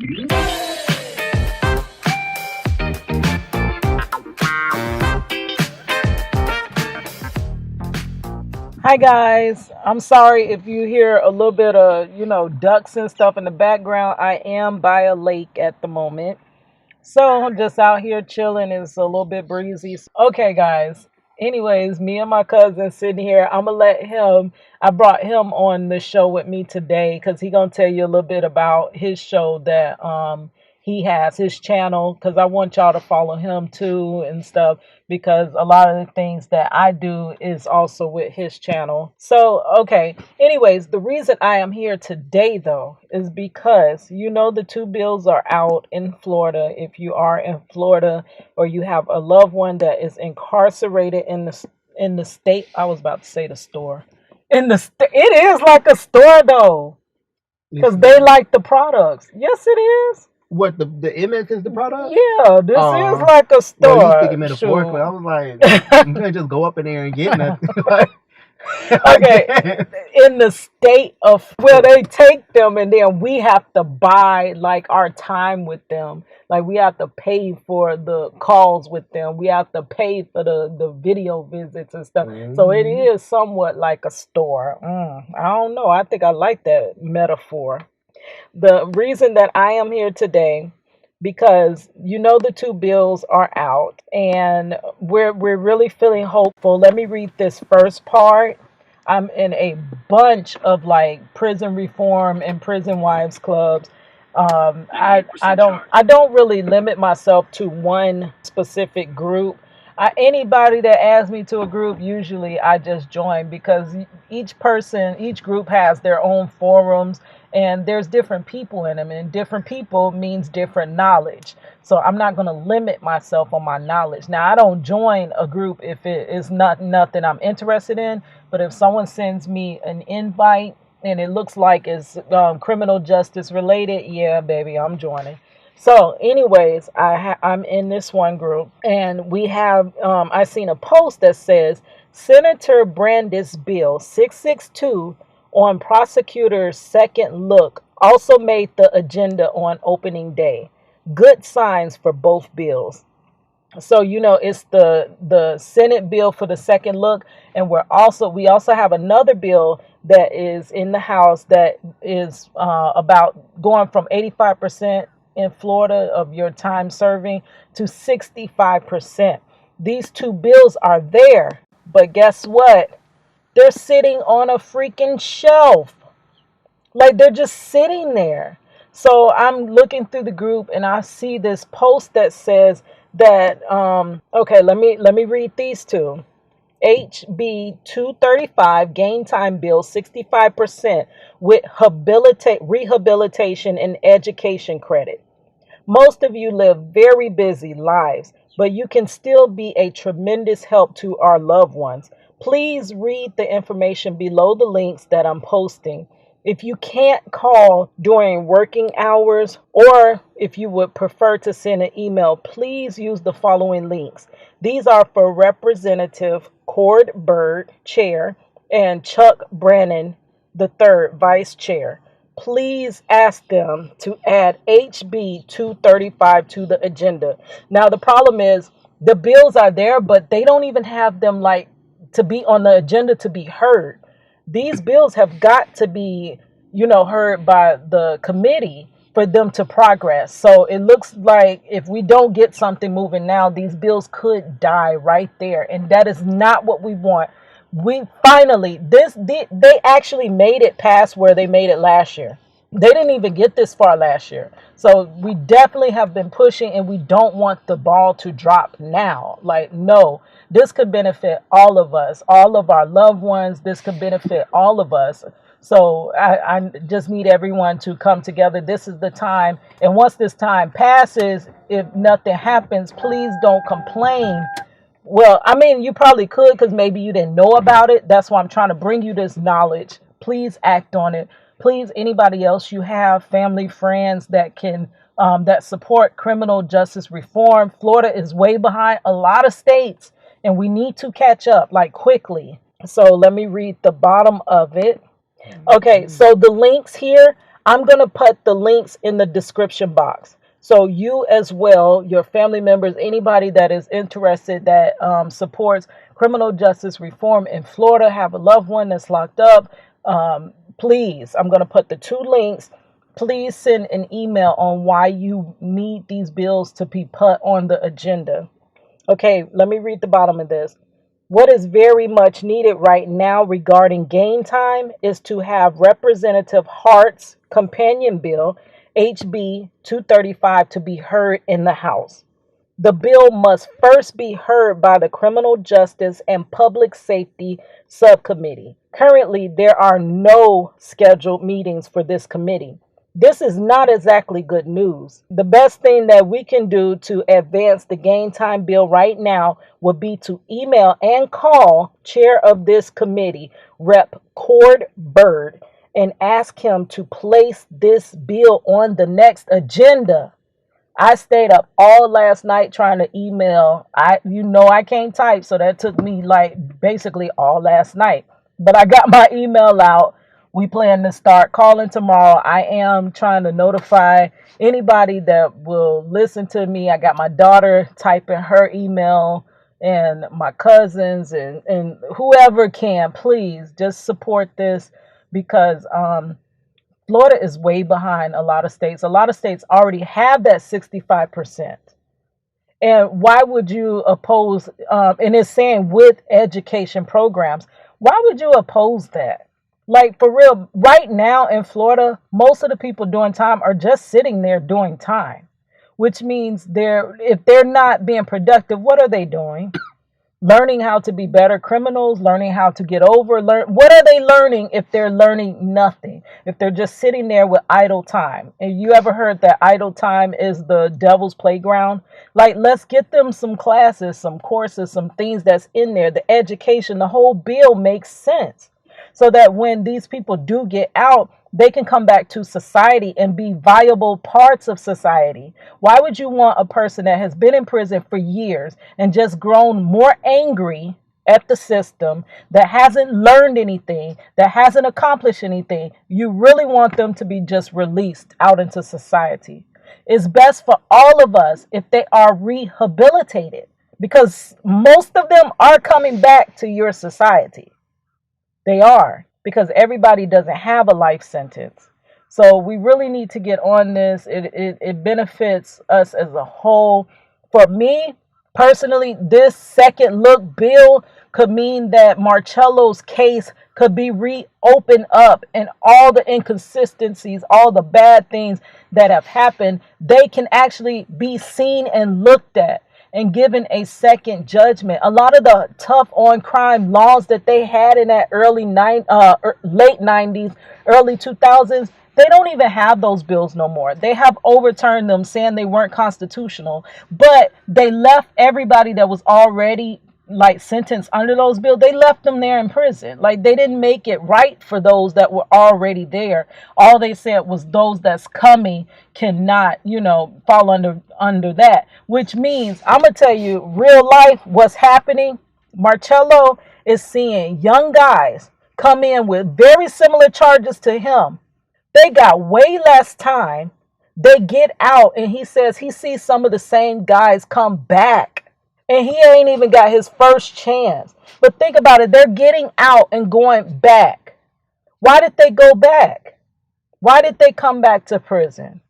Hi guys, I'm sorry if you hear a little bit of, ducks and stuff in the background. I am by a lake at the moment. So I'm just out here chilling. It's a little bit breezy. Okay, guys. Anyways, me and my cousin sitting here. I'm gonna let him. I brought him on the show with me today because he gonna tell you a little bit about his show that he has his channel. Because I want y'all to follow him too and stuff. Because a lot of the things that I do is also with his channel. So okay. Anyways, the reason I am here today though is because the two bills are out in Florida. If you are in Florida or you have a loved one that is incarcerated in the state, I was about to say the store. In the it is like a store though, It's because they like the products. Yes, it is. what the image is the product? Yeah, this is like a No, you store. speaking metaphorically. I Sure. was like, you can't just go up in there and get nothing. like, I Okay, can't. in the state of where they take them and then we have to buy like our time with them, like we have to pay for the calls with them, we have to pay for the video visits and stuff, so it Mhm. is somewhat like a store. I don't know, I think I like that metaphor. The reason that I am here today, because the two bills are out and we're really feeling hopeful. Let me read this first part. I'm in a bunch of like prison reform and prison wives clubs. I don't really limit myself to one specific group. Anybody that adds me to a group, usually I just join because each group has their own forums and there's different people in them, and different people means different knowledge. So I'm not going to limit myself on my knowledge. Now I don't join a group if it is not nothing I'm interested in, but if someone sends me an invite and it looks like it's criminal justice related, yeah, baby, I'm joining. So, anyways, I'm in this one group, and we have I seen a post that says Senator Brandis Bill 662 on prosecutor's second look also made the agenda on opening day. Good signs for both bills. So it's the Senate bill for the second look, and we also have another bill that is in the House that is about going from 85% in Florida of your time serving to 65%. These two bills are there, but guess what? They're sitting on a freaking shelf. Like they're just sitting there. So I'm looking through the group and I see this post that says that okay, let me read these two. HB 235 gain time bill 65% with rehabilitation and education credit. Most of you live very busy lives, but you can still be a tremendous help to our loved ones. Please read the information below the links that I'm posting. If you can't call during working hours, or if you would prefer to send an email, please use the following links. These are for Representative Cord Bird, Chair, and Chuck Brannon, the third Vice Chair. Please ask them to add HB 235 to the agenda. Now, the problem is the bills are there, but they don't even have them like to be on the agenda to be heard. These bills have got to be, heard by the committee for them to progress. So it looks like if we don't get something moving now, these bills could die right there. And that is not what we want. We finally, they actually made it past where they made it last year. They didn't even get this far last year. So we definitely have been pushing, and we don't want the ball to drop now. Like, no, this could benefit all of us, all of our loved ones. This could benefit all of us. So I just need everyone to come together. This is the time. And once this time passes, if nothing happens, please don't complain. Well, I mean, you probably could because maybe you didn't know about it. That's why I'm trying to bring you this knowledge. Please act on it. Please, anybody else you have, family, friends that can that support criminal justice reform. Florida is way behind a lot of states, and we need to catch up like quickly. So let me read the bottom of it. Okay, so the links here, I'm going to put the links in the description box. So you as well, your family members, anybody that is interested that supports criminal justice reform in Florida, have a loved one that's locked up, please, I'm going to put the 2 links. Please send an email on why you need these bills to be put on the agenda. Okay, let me read the bottom of this. What is very much needed right now regarding game time is to have Representative Hart's companion bill, HB 235, to be heard in the House. The bill must first be heard by the Criminal Justice and Public Safety Subcommittee. Currently, there are no scheduled meetings for this committee. This is not exactly good news. The best thing that we can do to advance the game time bill right now would be to email and call chair of this committee, Rep. Cord Bird, and ask him to place this bill on the next agenda. I stayed up all last night trying to email. I can't type, so that took me like basically all last night. But I got my email out. We plan to start calling tomorrow. I am trying to notify anybody that will listen to me. I got my daughter typing her email and my cousins and whoever can, please just support this because Florida is way behind a lot of states. A lot of states already have that 65%. And why would you oppose, and it's saying with education programs, why would you oppose that? Like for real, right now in Florida, most of the people doing time are just sitting there doing time, which means if they're not being productive, what are they doing? Learning how to be better criminals, learning how to get over, what are they learning if they're learning nothing? If they're just sitting there with idle time. And you ever heard that idle time is the devil's playground? Like, let's get them some classes, some courses, some things that's in there. The education, the whole bill makes sense. So that when these people do get out, they can come back to society and be viable parts of society. Why would you want a person that has been in prison for years and just grown more angry at the system, that hasn't learned anything, that hasn't accomplished anything? You really want them to be just released out into society. It's best for all of us if they are rehabilitated, because most of them are coming back to your society. They are, because everybody doesn't have a life sentence. So we really need to get on this. It benefits us as a whole. For me, personally, this second look bill could mean that Marcello's case could be reopened up, and all the inconsistencies, all the bad things that have happened, they can actually be seen and looked at and given a second judgment. A lot of the tough on crime laws that they had in that late 90s, early 2000s, they don't even have those bills no more. They have overturned them, saying they weren't constitutional, but they left everybody that was already like sentenced under those bills. They left them there in prison. Like, they didn't make it right for those that were already there. All they said was those that's coming cannot, fall under that, which means, I'm gonna tell you real life what's happening. Marcello is seeing young guys come in with very similar charges to him. They got way less time. They get out, and he says he sees some of the same guys come back. And he ain't even got his first chance. But think about it. They're getting out and going back. Why did they go back? Why did they come back to prison?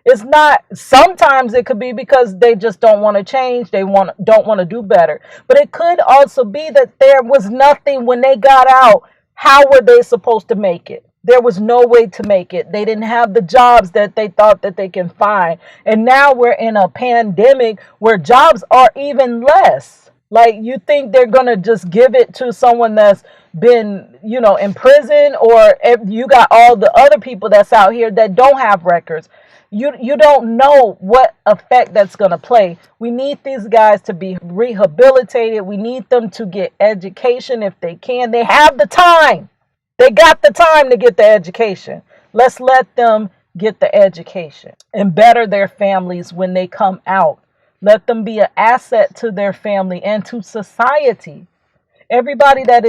It's not, sometimes it could be because they just don't want to change. They don't want to do better. But it could also be that there was nothing when they got out. How were they supposed to make it? There was no way to make it. They didn't have the jobs that they thought that they can find. And now we're in a pandemic where jobs are even less. Like, you think they're going to just give it to someone that's been, in prison, or if you got all the other people that's out here that don't have records. You don't know what effect that's going to play. We need these guys to be rehabilitated. We need them to get education if they can. They have the time. They got the time to get the education. Let's let them get the education and better their families when they come out. Let them be an asset to their family and to society. Everybody that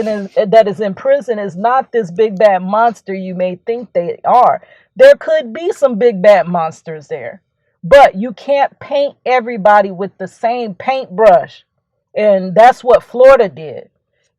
is in prison is not this big bad monster you may think they are. There could be some big bad monsters there, but you can't paint everybody with the same paintbrush. And that's what Florida did.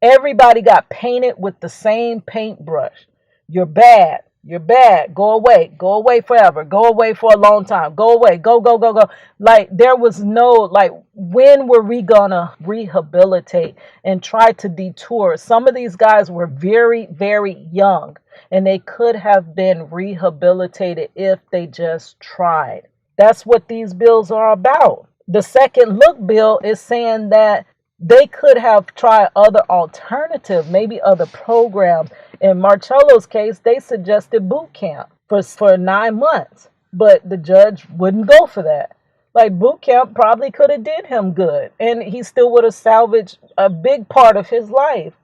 Everybody got painted with the same paintbrush. You're bad. You're bad. Go away. Go away forever. Go away for a long time. Go away. Go, go, go, go. Like, there was no, like, when were we gonna rehabilitate and try to detour? Some of these guys were very, very young, and they could have been rehabilitated if they just tried. That's what these bills are about. The second look bill is saying that they could have tried other alternative, maybe other programs. In Marcello's case, they suggested boot camp for 9 months, but the judge wouldn't go for that. Like, boot camp probably could have did him good, and he still would have salvaged a big part of his life,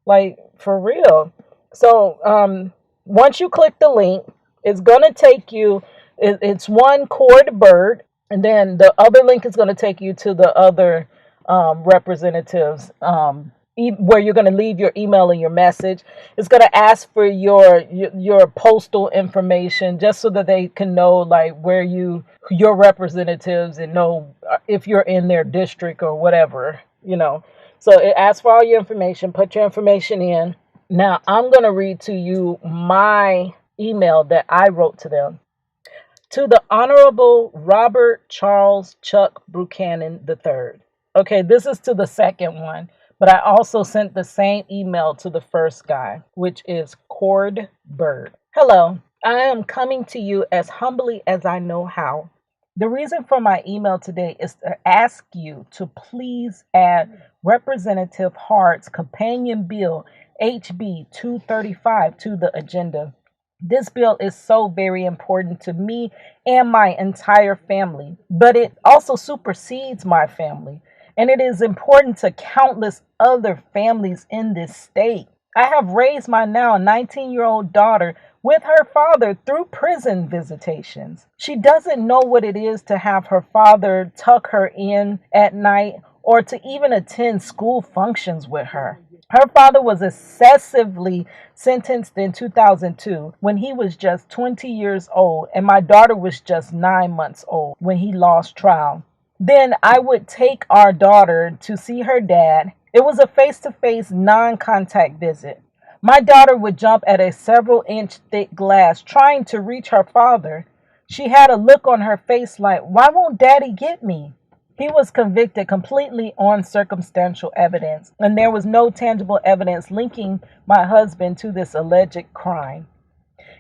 like, for real. So once you click the link, it's gonna take you. It's one Cord Bird, and then the other link is gonna take you to the other representatives, where you're going to leave your email and your message. It's going to ask for your postal information, just so that they can know, like, where your representatives, and know if you're in their district or whatever. So it asks for all your information. Put your information in. Now I'm going to read to you my email that I wrote to them. To the Honorable Robert Charles Chuck Buchanan III. Okay, this is to the second one, but I also sent the same email to the first guy, which is Cord Bird. Hello, I am coming to you as humbly as I know how. The reason for my email today is to ask you to please add Representative Hart's companion bill, HB 235, to the agenda. This bill is so very important to me and my entire family, but it also supersedes my family, and it is important to countless other families in this state. I have raised my now 19-year-old daughter with her father through prison visitations. She doesn't know what it is to have her father tuck her in at night or to even attend school functions with her. Her father was excessively sentenced in 2002 when he was just 20 years old, and my daughter was just 9 months old when he lost trial. Then I would take our daughter to see her dad. It was a face-to-face, non-contact visit. My daughter would jump at a several-inch thick glass trying to reach her father. She had a look on her face like, "Why won't Daddy get me?" He was convicted completely on circumstantial evidence, and there was no tangible evidence linking my husband to this alleged crime.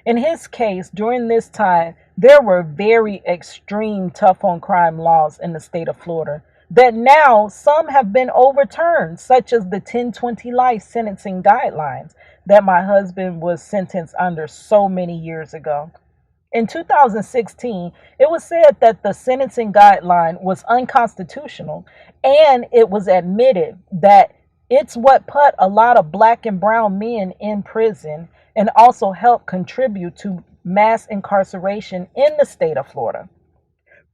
In his case, during this time, there were very extreme tough on crime laws in the state of Florida that now some have been overturned, such as the 1020 life sentencing guidelines that my husband was sentenced under so many years ago. In 2016, it was said that the sentencing guideline was unconstitutional, and it was admitted that it's what put a lot of black and brown men in prison and also helped contribute to mass incarceration in the state of Florida.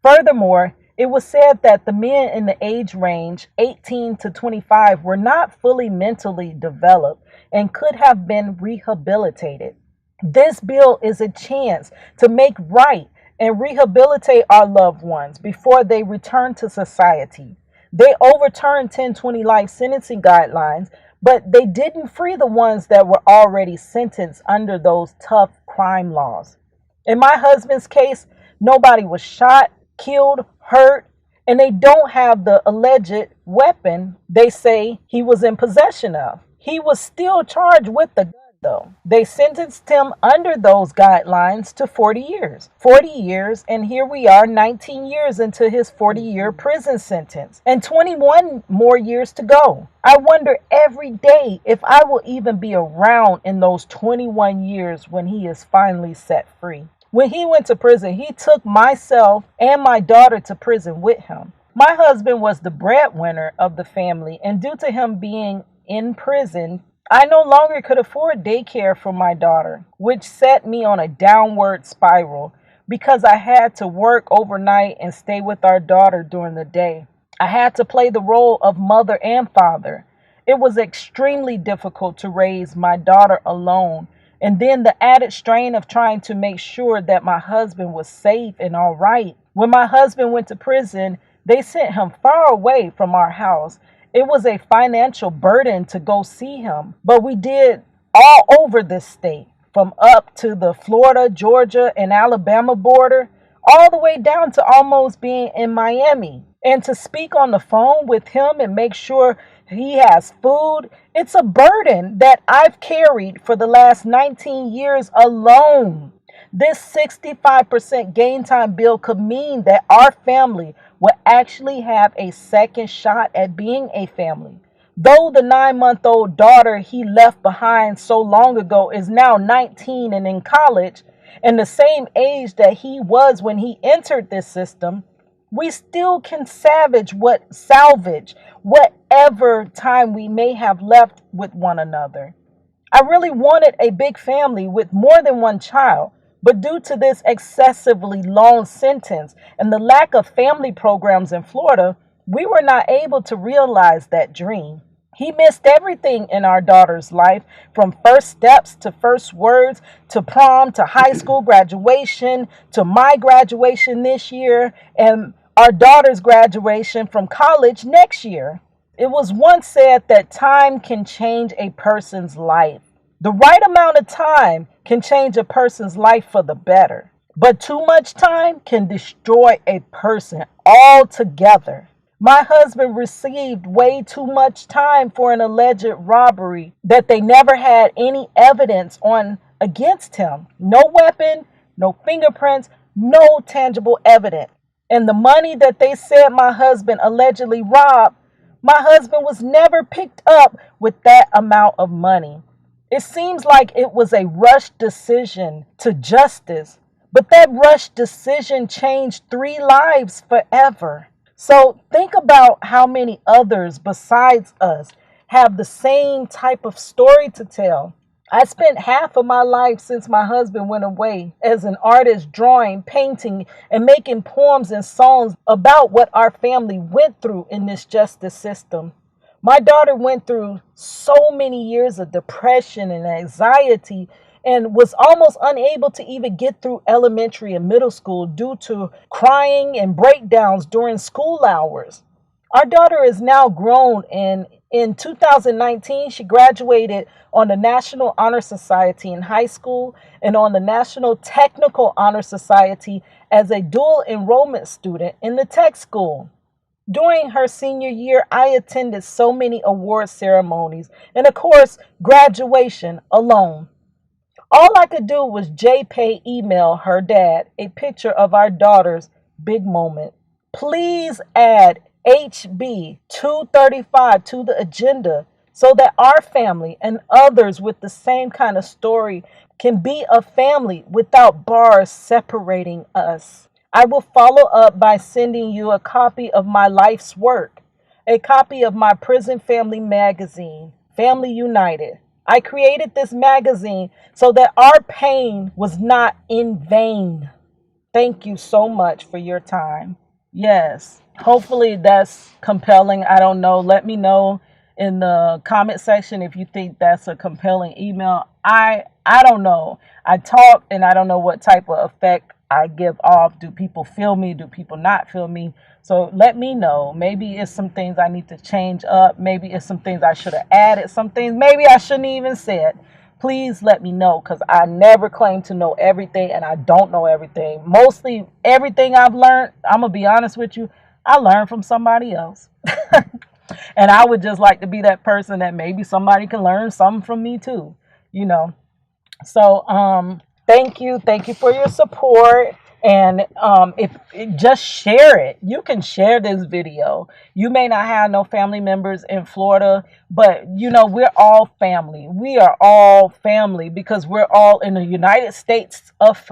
Furthermore, it was said that the men in the age range 18 to 25 were not fully mentally developed and could have been rehabilitated. This bill is a chance to make right and rehabilitate our loved ones before they return to society. They overturned 1020 life sentencing guidelines, but they didn't free the ones that were already sentenced under those tough crime laws. In my husband's case, nobody was shot, killed, hurt, and they don't have the alleged weapon they say he was in possession of. He was still charged with the gun, though. They sentenced him under those guidelines to 40 years. 40 years, and here we are 19 years into his 40-year prison sentence, and 21 more years to go. I wonder every day if I will even be around in those 21 years when he is finally set free. When he went to prison, he took myself and my daughter to prison with him. My husband was the breadwinner of the family, and due to him being in prison, I no longer could afford daycare for my daughter, which set me on a downward spiral because I had to work overnight and stay with our daughter during the day. I had to play the role of mother and father, It was extremely difficult to raise my daughter alone. And then the added strain of trying to make sure that my husband was safe and all right. When my husband went to prison, they sent him far away from our house. It was a financial burden to go see him, but we did all over this state, from up to the Florida, Georgia, and Alabama border, all the way down to almost being in Miami. And to speak on the phone with him and make sure he has food, it's a burden that I've carried for the last 19 years alone. This 65% gain time bill could mean that our family will actually have a second shot at being a family. Though the 9-month-old daughter he left behind so long ago is now 19 and in college, and the same age that he was when he entered this system, we still can salvage whatever time we may have left with one another. I really wanted a big family with more than one child, but due to this excessively long sentence and the lack of family programs in Florida, we were not able to realize that dream. He missed everything in our daughter's life, from first steps to first words to prom to high school graduation to my graduation this year and our daughter's graduation from college next year. It was once said that time can change a person's life. The right amount of time can change a person's life for the better, but too much time can destroy a person altogether. My husband received way too much time for an alleged robbery that they never had any evidence on against him. No weapon, no fingerprints, no tangible evidence. And the money that they said my husband allegedly robbed, my husband was never picked up with that amount of money. It seems like it was a rushed decision to justice, but that rushed decision changed 3 lives forever. So think about how many others besides us have the same type of story to tell. I spent half of my life since my husband went away as an artist, drawing, painting, and making poems and songs about what our family went through in this justice system. My daughter went through so many years of depression and anxiety and was almost unable to even get through elementary and middle school due to crying and breakdowns during school hours. Our daughter is now grown, and in 2019, she graduated on the National Honor Society in high school and on the National Technical Honor Society as a dual enrollment student in the tech school. During her senior year, I attended so many award ceremonies and, of course, graduation alone. All I could do was JPay email her dad a picture of our daughter's big moment. Please add HB 235 to the agenda so that our family and others with the same kind of story can be a family without bars separating us. I will follow up by sending you a copy of my life's work, a copy of my prison family magazine, Family United. I created this magazine so that our pain was not in vain. Thank you so much for your time. Yes, hopefully that's compelling. I don't know. Let me know in the comment section if you think that's a compelling email. I don't know. I talk and I don't know what type of effect I give off. Do people feel me? Do people not feel me? So let me know. Maybe it's some things I need to change up. Maybe it's some things I should have added. Some things maybe I shouldn't even said. Please let me know, because I never claim to know everything and I don't know everything. Mostly everything I've learned, I'm going to be honest with you, I learned from somebody else. And I would just like to be that person that maybe somebody can learn something from me too, you know. So thank you for your support. And if just share it. You can share this video. You may not have no family members in Florida, but you know, we're all family. We are all family because we're all in the United States of,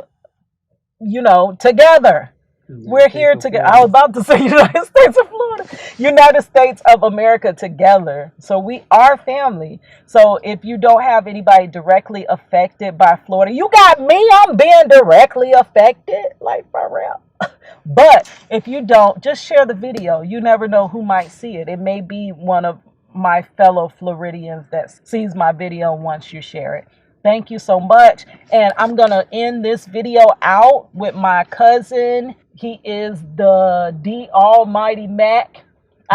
you know, together. We're here together. I was about to say United States of Florida. United States of America together. So we are family. So if you don't have anybody directly affected by Florida, you got me. I'm being directly affected. Like, for real. But if you don't, just share the video. You never know who might see it. It may be one of my fellow Floridians that sees my video once you share it. Thank you so much. And I'm going to end this video out with my cousin. He is the D Almighty Mac.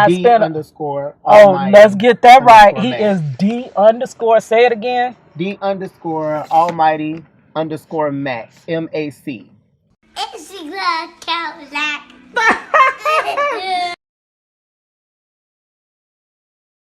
D underscore Oh, Almighty let's get that right. underscore He Mac. is D underscore, say it again. D underscore Almighty underscore Mac. MAC. It's a good countdown.